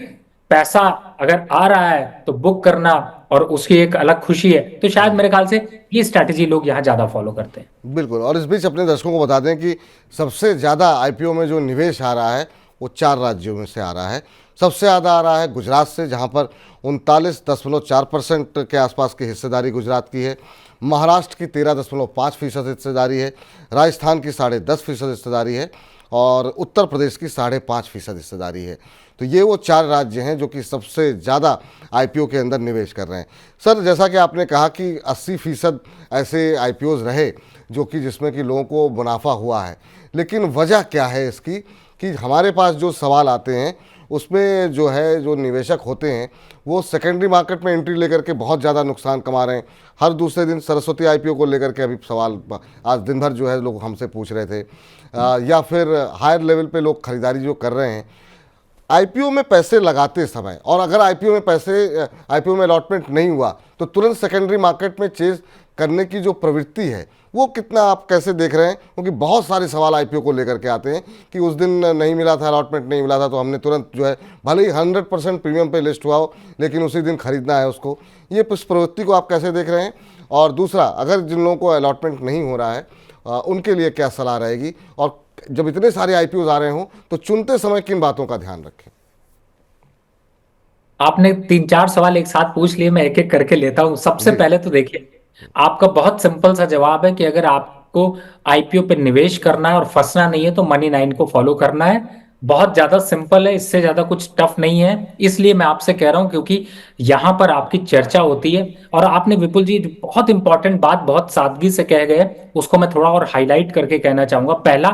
Speaker 4: पैसा अगर आ रहा है तो बुक करना और उसकी एक अलग खुशी है, तो शायद मेरे ख्याल से ये स्ट्रैटेजी लोग यहाँ ज्यादा फॉलो करते हैं।
Speaker 2: बिल्कुल। और इस बीच अपने दर्शकों को बता दें कि सबसे ज़्यादा आईपीओ में जो निवेश आ रहा है वो 4 राज्यों में से आ रहा है। सबसे ज़्यादा आ रहा है गुजरात से, जहाँ पर 39.4% के आसपास की हिस्सेदारी गुजरात की है। महाराष्ट्र की 13.5% हिस्सेदारी है। राजस्थान की 10.5% हिस्सेदारी है, और उत्तर प्रदेश की 5.5% हिस्सेदारी है। तो ये वो 4 राज्य हैं जो कि सबसे ज़्यादा आईपीओ के अंदर निवेश कर रहे हैं। सर, जैसा कि आपने कहा कि 80% ऐसे आईपीओज रहे जो कि जिसमें कि लोगों को मुनाफा हुआ है, लेकिन वजह क्या है इसकी कि हमारे पास जो सवाल आते हैं उसमें जो है जो निवेशक होते हैं वो सेकेंडरी मार्केट में एंट्री लेकर के बहुत ज़्यादा नुकसान कमा रहे हैं। हर दूसरे दिन सरस्वती आईपीओ को लेकर के अभी सवाल आज दिन भर जो है लोग हमसे पूछ रहे थे, या फिर हायर लेवल पे लोग खरीदारी जो कर रहे हैं आईपीओ में पैसे लगाते समय, और अगर आईपीओ में अलॉटमेंट नहीं हुआ तो तुरंत सेकेंडरी मार्केट में चेज करने की जो प्रवृत्ति है वो कितना आप कैसे देख रहे हैं? क्योंकि बहुत सारे सवाल आईपीओ को लेकर के आते हैं कि उस दिन नहीं मिला था, अलॉटमेंट नहीं मिला था तो हमने तुरंत जो है भले ही 100% प्रीमियम पे लिस्ट हुआ हो लेकिन उसी दिन खरीदना है उसको। ये इस प्रवृत्ति को आप कैसे देख रहे हैं? और दूसरा, अगर जिन लोगों को अलॉटमेंट नहीं हो रहा है उनके लिए क्या सलाह रहेगी? और जब इतने सारे आईपीओ आ रहे हों तो चुनते समय किन बातों का ध्यान रखें?
Speaker 4: आपने 3-4 सवाल एक साथ पूछ लिए, मैं एक एक करके लेता हूं। सबसे पहले तो देखिए, आपका बहुत सिंपल सा जवाब है कि अगर आपको आईपीओ पे निवेश करना है और फंसना नहीं है तो मनी 9 को फॉलो करना है। बहुत ज्यादा सिंपल है, इससे ज्यादा कुछ टफ नहीं है। इसलिए मैं आपसे कह रहा हूं क्योंकि यहां पर आपकी चर्चा होती है। और आपने विपुल जी बहुत इंपॉर्टेंट बात बहुत सादगी से कह गए, उसको मैं थोड़ा और हाईलाइट करके कहना चाहूंगा। पहला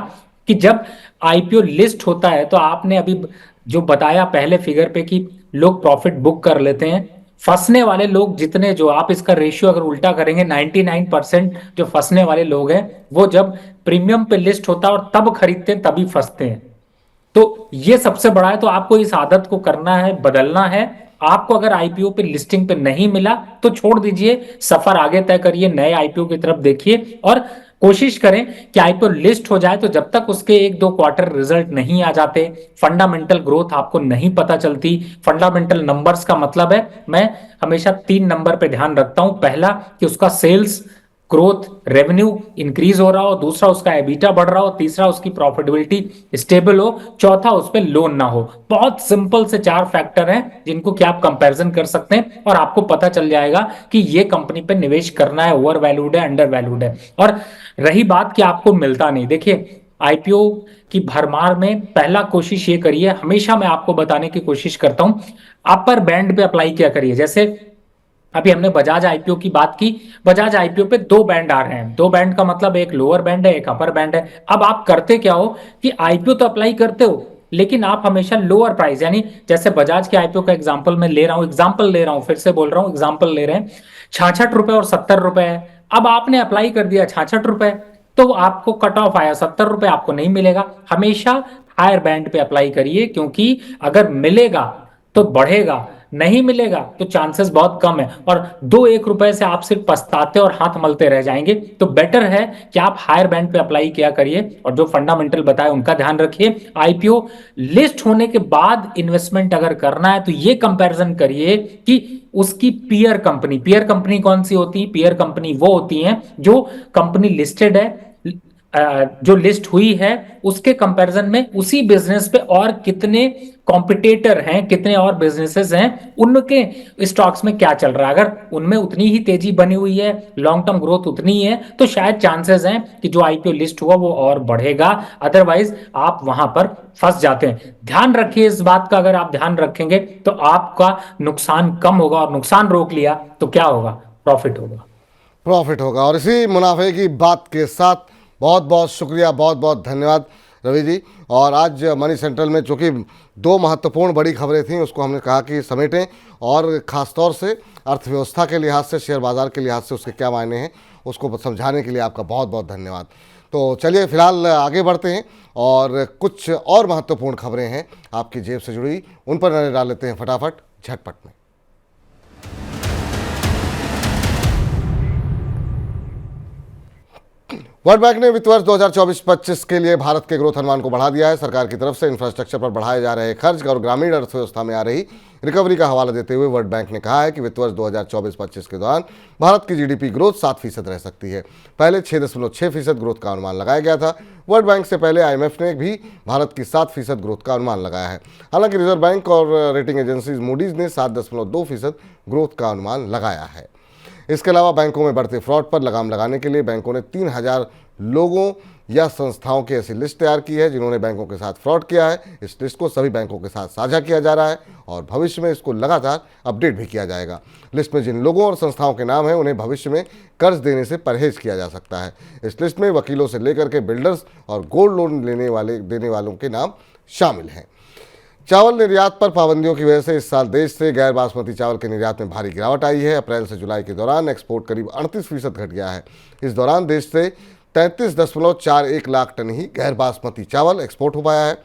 Speaker 4: कि जब आईपीओ लिस्ट होता है तो आपने अभी जो बताया पहले फिगर पे कि लोग प्रॉफिट बुक कर लेते हैं, फंसने वाले लोग जितने, जो आप इसका रेशियो अगर उल्टा करेंगे 99% जो फंसने वाले लोग हैं वो जब प्रीमियम पे लिस्ट होता है और तब खरीदते हैं तभी फंसते हैं। तो ये सबसे बड़ा है। तो आपको इस आदत को करना है, बदलना है। आपको अगर आईपीओ पे लिस्टिंग पे नहीं मिला तो छोड़ दीजिए, सफर आगे तय करिए, नए आईपीओ की तरफ देखिए और कोशिश करें कि आईपीओ लिस्ट हो जाए। तो जब तक उसके 1-2 क्वार्टर रिजल्ट नहीं आ जाते, फंडामेंटल ग्रोथ आपको नहीं पता चलती, फंडामेंटल नंबर्स का मतलब है, मैं हमेशा 3 नंबर पे ध्यान रखता हूं। पहला कि उसका सेल्स ग्रोथ, रेवेन्यू इंक्रीज हो रहा हो, दूसरा उसका एबिटा बढ़ रहा हो, तीसरा उसकी प्रॉफिटेबिलिटी स्टेबल हो, चौथा उस पर लोन ना हो। बहुत सिंपल से 4 फैक्टर हैं जिनको कि आप कंपैरिजन कर सकते हैं और आपको पता चल जाएगा कि ये कंपनी पे निवेश करना है, ओवर वैल्यूड है, अंडर वैल्यूड है। और रही बात कि आपको मिलता नहीं, देखिए आईपीओ की भरमार में पहला कोशिश ये करिए, हमेशा मैं आपको बताने की कोशिश करता हूं, अपर बैंड पे अप्लाई क्या करिए। जैसे अभी हमने बजाज आईपीओ की बात की, बजाज आईपीओ पे 2 बैंड आ रहे हैं। 2 बैंड का मतलब एक लोअर बैंड है, एक अपर बैंड है। अब आप करते क्या हो कि आईपीओ तो अप्लाई करते हो लेकिन आप हमेशा लोअर प्राइस, यानी जैसे बजाज के आईपीओ का एग्जांपल मैं ले रहा हूं, फिर से बोल रहा हूं, एग्जांपल ले रहे हैं, 66 रुपए और 70 रुपए है। अब आपने अप्लाई कर दिया 66 रुपए, तो आपको कट ऑफ आया 70 रुपए, आपको नहीं मिलेगा। हमेशा हायर बैंड पे अप्लाई करिए, क्योंकि अगर मिलेगा तो बढ़ेगा, नहीं मिलेगा तो चांसेस बहुत कम है। और 2-1 रुपए से आप सिर्फ पछताते और हाथ मलते रह जाएंगे। तो बेटर है कि आप हायर बैंड पे अप्लाई किया करिए और जो फंडामेंटल बताए उनका ध्यान रखिए। आईपीओ लिस्ट होने के बाद इन्वेस्टमेंट अगर करना है तो ये कंपैरिजन करिए कि उसकी पीयर कंपनी कौन सी होती है? पीयर कंपनी वो होती हैं जो कंपनी लिस्टेड है, जो लिस्ट हुई है, उसके कंपैरिजन में उसी बिजनेस पे और कितने कॉम्पिटिटर हैं, कितने और बिजनेसेस हैं, उनके स्टॉक्स में क्या चल रहा है। अगर उनमें उतनी ही तेजी बनी हुई है, लॉन्ग टर्म ग्रोथ उतनी ही है, तो शायद चांसेस हैं कि जो आईपीओ लिस्ट हुआ वो और बढ़ेगा। अदरवाइज आप वहां पर फंस जाते हैं। ध्यान रखिए इस बात का, अगर आप ध्यान रखेंगे तो आपका नुकसान कम होगा, और नुकसान रोक लिया तो क्या होगा? प्रॉफिट होगा।
Speaker 2: और इसी मुनाफे की बात के साथ बहुत बहुत शुक्रिया, बहुत बहुत धन्यवाद रवि जी। और आज मनी सेंट्रल में चूँकि 2 महत्वपूर्ण बड़ी खबरें थीं उसको हमने कहा कि समेटें, और ख़ासतौर से अर्थव्यवस्था के लिहाज से, शेयर बाज़ार के लिहाज से उसके क्या मायने हैं उसको समझाने के लिए आपका बहुत बहुत धन्यवाद। तो चलिए फिलहाल आगे बढ़ते हैं और कुछ और महत्वपूर्ण खबरें हैं आपकी जेब से जुड़ी, उन पर नजर डाल लेते हैं फटाफट झटपट में। वर्ल्ड बैंक ने वित्त वर्ष 2024-25 के लिए भारत के ग्रोथ अनुमान को बढ़ा दिया है। सरकार की तरफ से इंफ्रास्ट्रक्चर पर बढ़ाए जा रहे खर्च और ग्रामीण अर्थव्यवस्था में आ रही रिकवरी का हवाला देते हुए वर्ल्ड बैंक ने कहा है कि वित्त वर्ष 2024-25 के दौरान भारत की जीडीपी ग्रोथ 7% रह सकती है। पहले 6.6% ग्रोथ का अनुमान लगाया गया था। वर्ल्ड बैंक से पहले आईएमएफ ने भी भारत की 7% ग्रोथ का अनुमान लगाया है। हालांकि रिजर्व बैंक और रेटिंग एजेंसीज मूडीज ने 7.2% ग्रोथ का अनुमान लगाया है। इसके अलावा बैंकों में बढ़ते फ्रॉड पर लगाम लगाने के लिए बैंकों ने 3000 लोगों या संस्थाओं की ऐसी लिस्ट तैयार की है जिन्होंने बैंकों के साथ फ्रॉड किया है। इस लिस्ट को सभी बैंकों के साथ साझा किया जा रहा है और भविष्य में इसको लगातार अपडेट भी किया जाएगा। लिस्ट में जिन लोगों और संस्थाओं के नाम हैं उन्हें भविष्य में कर्ज देने से परहेज किया जा सकता है। इस लिस्ट में वकीलों से लेकर के बिल्डर्स और गोल्ड लोन देने वालों के नाम शामिल हैं। चावल निर्यात पर पाबंदियों की वजह से इस साल देश से गैर बासमती चावल के निर्यात में भारी गिरावट आई है। अप्रैल से जुलाई के दौरान एक्सपोर्ट करीब 38% घट गया है। इस दौरान देश से 33.41 लाख टन ही गैर बासमती चावल एक्सपोर्ट हो पाया है,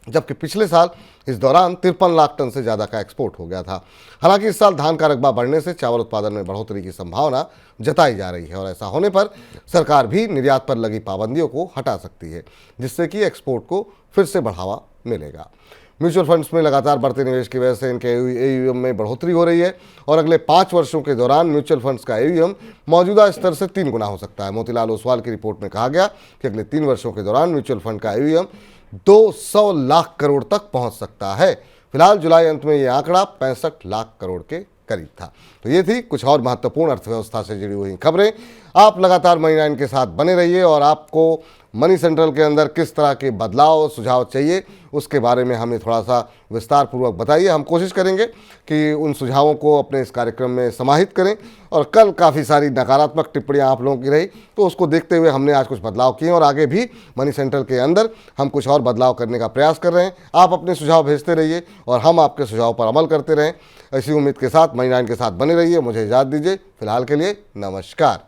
Speaker 2: जबकि पिछले साल इस दौरान 53 लाख टन से ज़्यादा का एक्सपोर्ट हो गया था। हालांकि इस साल धान का रकबा बढ़ने से चावल उत्पादन में बढ़ोतरी की संभावना जताई जा रही है और ऐसा होने पर सरकार भी निर्यात पर लगी पाबंदियों को हटा सकती है, जिससे कि एक्सपोर्ट को फिर से बढ़ावा मिलेगा। म्यूचुअल फंड्स में लगातार बढ़ते निवेश की वजह से इनके AUM में बढ़ोतरी हो रही है और अगले 5 वर्षों के दौरान म्यूचुअल फंड्स का AUM मौजूदा स्तर से 3 गुना हो सकता है। मोतीलाल ओसवाल की रिपोर्ट में कहा गया कि अगले 3 वर्षों के दौरान म्यूचुअल फंड का AUM 200 लाख करोड़ तक पहुंच सकता है। फिलहाल जुलाई अंत में यह आंकड़ा 65 लाख करोड़ के करीब था। तो ये थी कुछ और महत्वपूर्ण अर्थव्यवस्था से जुड़ी हुई खबरें। आप लगातार मनी 9 के साथ बने रहिए और आपको मनी सेंट्रल के अंदर किस तरह के बदलाव और सुझाव चाहिए उसके बारे में हमें थोड़ा सा विस्तार पूर्वक बताइए। हम कोशिश करेंगे कि उन सुझावों को अपने इस कार्यक्रम में समाहित करें। और कल काफ़ी सारी नकारात्मक टिप्पणियां आप लोगों की रही, तो उसको देखते हुए हमने आज कुछ बदलाव किए और आगे भी मनी सेंट्रल के अंदर हम कुछ और बदलाव करने का प्रयास कर रहे हैं। आप अपने सुझाव भेजते रहिए और हम आपके सुझाव पर अमल करते रहें। इसी उम्मीद के साथ मनी 9 के साथ बने रहिए। मुझे इजाज़त दीजिए। फिलहाल के लिए नमस्कार।